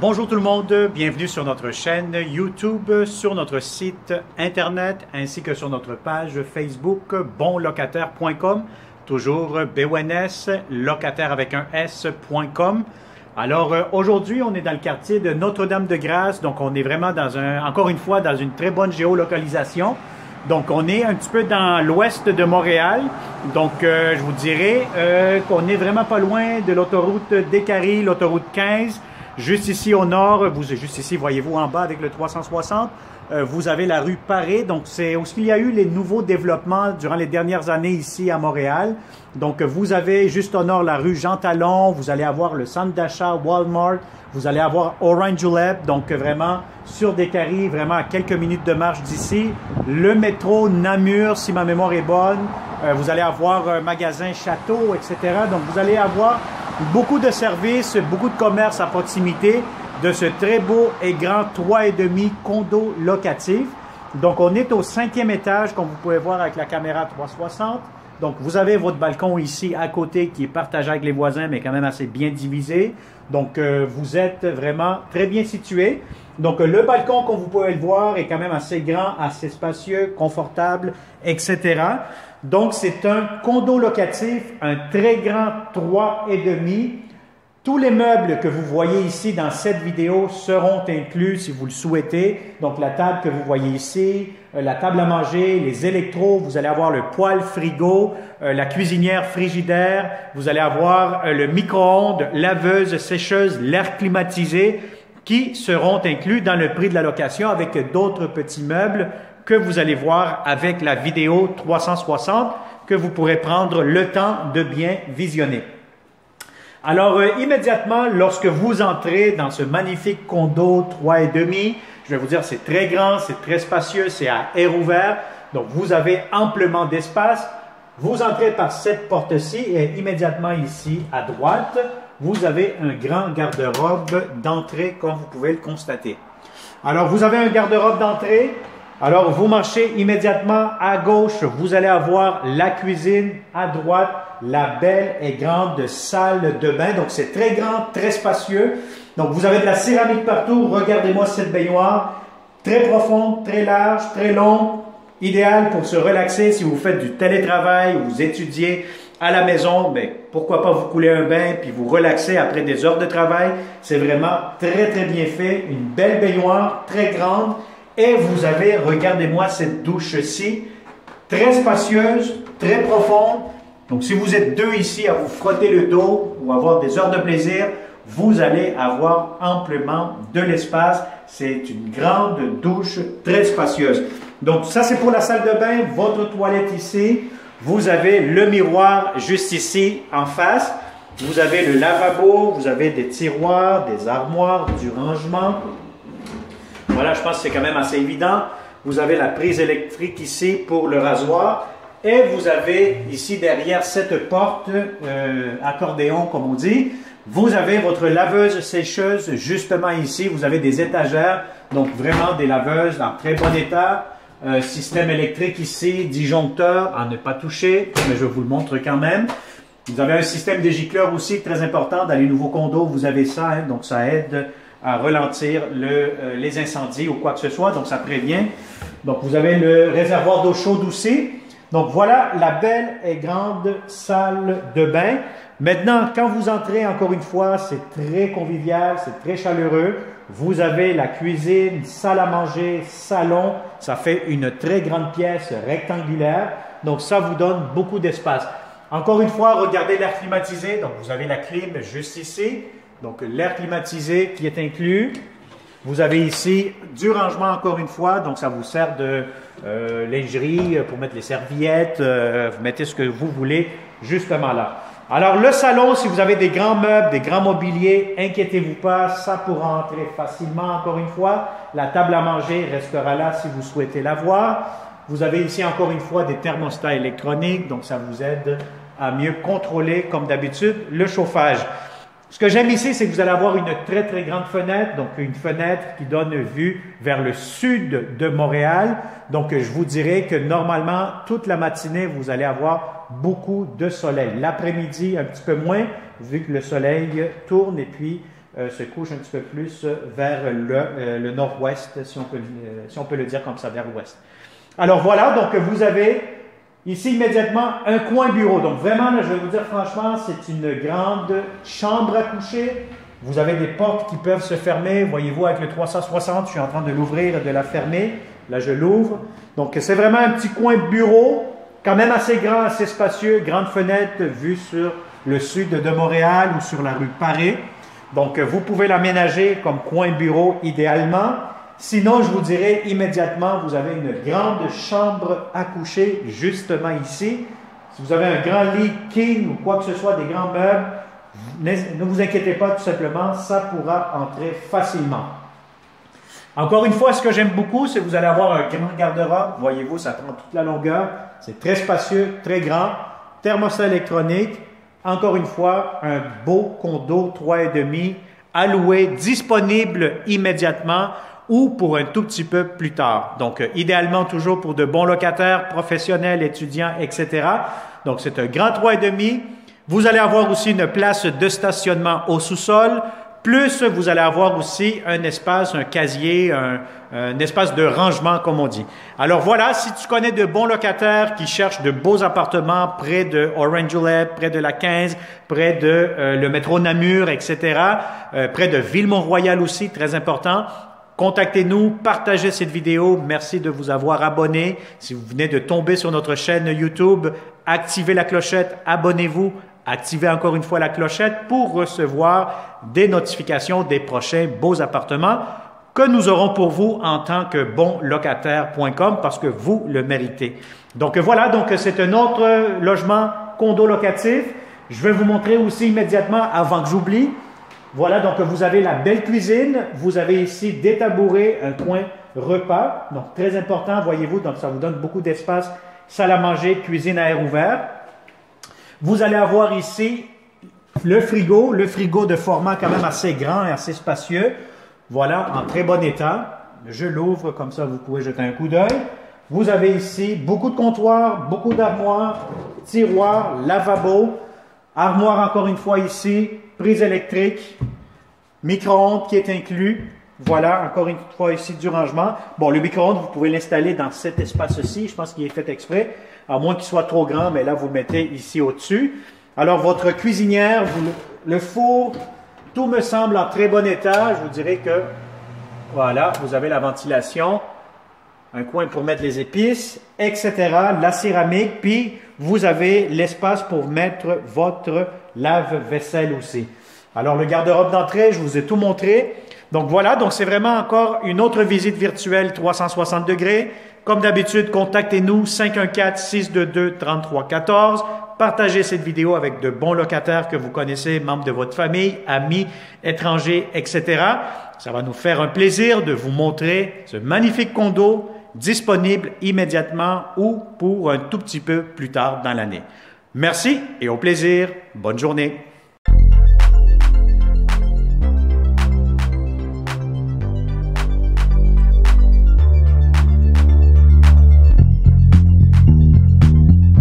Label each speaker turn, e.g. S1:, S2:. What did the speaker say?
S1: Bonjour tout le monde, bienvenue sur notre chaîne YouTube, sur notre site internet ainsi que sur notre page Facebook bonlocataire.com, toujours BONS, locataire avec un S.com. Aujourd'hui, on est dans le quartier de Notre-Dame-de-Grâce, donc on est vraiment encore une fois dans une très bonne géolocalisation. Donc on est un petit peu dans l'ouest de Montréal, donc je vous dirais qu'on est vraiment pas loin de l'autoroute Décarie, l'autoroute 15. Juste ici au nord, juste ici, voyez-vous en bas avec le 360, vous avez la rue Paré. Donc, c'est où il y a eu les nouveaux développements durant les dernières années ici à Montréal. Donc, vous avez juste au nord la rue Jean Talon, vous allez avoir le centre d'achat Walmart, vous allez avoir Orange Julep, donc vraiment sur Décarie, vraiment à quelques minutes de marche d'ici. Le métro Namur, si ma mémoire est bonne, vous allez avoir un magasin Château, etc. Donc, vous allez avoir beaucoup de services, beaucoup de commerces à proximité de ce très beau et grand 3,5 condo locatif. Donc, on est au 5e étage, comme vous pouvez voir avec la caméra 360. Donc, vous avez votre balcon ici à côté qui est partagé avec les voisins, mais quand même assez bien divisé. Donc, vous êtes vraiment très bien situé. Donc, le balcon, comme vous pouvez le voir, est quand même assez grand, assez spacieux, confortable, etc. Donc, c'est un condo locatif, un très grand 3,5. Tous les meubles que vous voyez ici dans cette vidéo seront inclus si vous le souhaitez. Donc, la table que vous voyez ici, la table à manger, les électros, vous allez avoir le poêle frigo, la cuisinière frigidaire, vous allez avoir le micro-ondes, laveuse, sécheuse, l'air climatisé qui seront inclus dans le prix de la location avec d'autres petits meubles que vous allez voir avec la vidéo 360 que vous pourrez prendre le temps de bien visionner. Alors, immédiatement, lorsque vous entrez dans ce magnifique condo 3,5, je vais vous dire, c'est très grand, c'est très spacieux, c'est à air ouvert. Donc, vous avez amplement d'espace. Vous entrez par cette porte-ci et immédiatement ici, à droite, vous avez un grand garde-robe d'entrée, comme vous pouvez le constater. Alors, vous avez un garde-robe d'entrée. Alors, vous marchez immédiatement à gauche, vous allez avoir la cuisine, à droite, la belle et grande salle de bain. Donc, c'est très grand, très spacieux. Donc, vous avez de la céramique partout. Regardez-moi cette baignoire. Très profonde, très large, très longue. Idéal pour se relaxer si vous faites du télétravail ou vous étudiez à la maison. Ben, pourquoi pas vous couler un bain puis vous relaxer après des heures de travail. C'est vraiment très, très bien fait. Une belle baignoire, très grande. Et vous avez, regardez-moi cette douche-ci, très spacieuse, très profonde. Donc, si vous êtes deux ici à vous frotter le dos ou avoir des heures de plaisir, vous allez avoir amplement de l'espace. C'est une grande douche très spacieuse. Donc, ça, c'est pour la salle de bain. Votre toilette ici. Vous avez le miroir juste ici en face. Vous avez le lavabo. Vous avez des tiroirs, des armoires, du rangement. Voilà, je pense que c'est quand même assez évident. Vous avez la prise électrique ici pour le rasoir. Et vous avez ici derrière cette porte, accordéon comme on dit, vous avez votre laveuse sécheuse justement ici. Vous avez des étagères, donc vraiment des laveuses en très bon état. Système électrique ici, disjoncteur à ne pas toucher, mais je vous le montre quand même. Vous avez un système dégicleur aussi très important. Dans les nouveaux condos, vous avez ça, hein, donc ça aide à ralentir les incendies ou quoi que ce soit, donc ça prévient. Donc vous avez le réservoir d'eau chaude aussi. Donc voilà la belle et grande salle de bain. Maintenant, quand vous entrez, encore une fois, c'est très convivial, c'est très chaleureux. Vous avez la cuisine, salle à manger, salon. Ça fait une très grande pièce rectangulaire. Donc ça vous donne beaucoup d'espace. Encore une fois, regardez l'air climatisé. Donc vous avez la clim juste ici. Donc, l'air climatisé qui est inclus. Vous avez ici du rangement encore une fois. Donc, ça vous sert de lingerie pour mettre les serviettes. Vous mettez ce que vous voulez justement là. Alors, le salon, si vous avez des grands meubles, des grands mobiliers, inquiétez-vous pas, ça pourra entrer facilement encore une fois. La table à manger restera là si vous souhaitez la voir. Vous avez ici encore une fois des thermostats électroniques. Donc, ça vous aide à mieux contrôler, comme d'habitude, le chauffage. Ce que j'aime ici, c'est que vous allez avoir une très, très grande fenêtre, donc une fenêtre qui donne vue vers le sud de Montréal. Donc, je vous dirais que normalement, toute la matinée, vous allez avoir beaucoup de soleil. L'après-midi, un petit peu moins, vu que le soleil tourne et puis se couche un petit peu plus vers le nord-ouest, si on peut le dire comme ça, vers l'ouest. Alors voilà, donc vous avez ici immédiatement un coin bureau. Donc vraiment, là, je vais vous dire franchement, c'est une grande chambre à coucher. Vous avez des portes qui peuvent se fermer. Voyez-vous, avec le 360, je suis en train de l'ouvrir et de la fermer. Là, je l'ouvre. Donc c'est vraiment un petit coin bureau, quand même assez grand, assez spacieux. Grande fenêtre vue sur le sud de Montréal ou sur la rue Paré. Donc vous pouvez l'aménager comme coin bureau idéalement. Sinon, je vous dirais immédiatement, vous avez une grande chambre à coucher justement ici. Si vous avez un grand lit king ou quoi que ce soit, des grands meubles, ne vous inquiétez pas, tout simplement, ça pourra entrer facilement. Encore une fois, ce que j'aime beaucoup, c'est que vous allez avoir un grand garde-robe. Voyez-vous, ça prend toute la longueur. C'est très spacieux, très grand. Thermostat électronique. Encore une fois, un beau condo 3,5 alloué, disponible immédiatement ou pour un tout petit peu plus tard. Donc, idéalement, toujours pour de bons locataires, professionnels, étudiants, etc. Donc, c'est un grand 3,5. Vous allez avoir aussi une place de stationnement au sous-sol, plus vous allez avoir aussi un espace, un casier, un espace de rangement, comme on dit. Alors voilà, si tu connais de bons locataires qui cherchent de beaux appartements près de Orangeville, près de la 15, près de le métro Namur, etc., près de Ville-Mont-Royal aussi, très important, contactez-nous, partagez cette vidéo. Merci de vous avoir abonné. Si vous venez de tomber sur notre chaîne YouTube, activez la clochette, abonnez-vous. Activez encore une fois la clochette pour recevoir des notifications des prochains beaux appartements que nous aurons pour vous en tant que bonlocataire.com parce que vous le méritez. Donc voilà, donc c'est un autre logement condo locatif. Je vais vous montrer aussi immédiatement avant que j'oublie. Voilà, donc vous avez la belle cuisine. Vous avez ici des tabourets, un coin repas. Donc très important, voyez-vous, donc ça vous donne beaucoup d'espace. Salle à manger, cuisine à air ouvert. Vous allez avoir ici le frigo de format quand même assez grand et assez spacieux. Voilà, en très bon état. Je l'ouvre, comme ça vous pouvez jeter un coup d'œil. Vous avez ici beaucoup de comptoirs, beaucoup d'armoires, tiroirs, lavabo, armoire encore une fois ici, prise électrique, micro-ondes qui est inclus. Voilà, encore une fois ici du rangement. Bon, le micro-ondes, vous pouvez l'installer dans cet espace-ci. Je pense qu'il est fait exprès, à moins qu'il soit trop grand, mais là, vous le mettez ici au-dessus. Alors, votre cuisinière, le four, tout me semble en très bon état. Je vous dirais que, voilà, vous avez la ventilation, un coin pour mettre les épices, etc., la céramique, puis vous avez l'espace pour mettre votre lave-vaisselle aussi. Alors, le garde-robe d'entrée, je vous ai tout montré. Donc voilà, donc c'est vraiment encore une autre visite virtuelle 360 degrés. Comme d'habitude, contactez-nous 514-622-3314. Partagez cette vidéo avec de bons locataires que vous connaissez, membres de votre famille, amis, étrangers, etc. Ça va nous faire un plaisir de vous montrer ce magnifique condo disponible immédiatement ou pour un tout petit peu plus tard dans l'année. Merci et au plaisir. Bonne journée.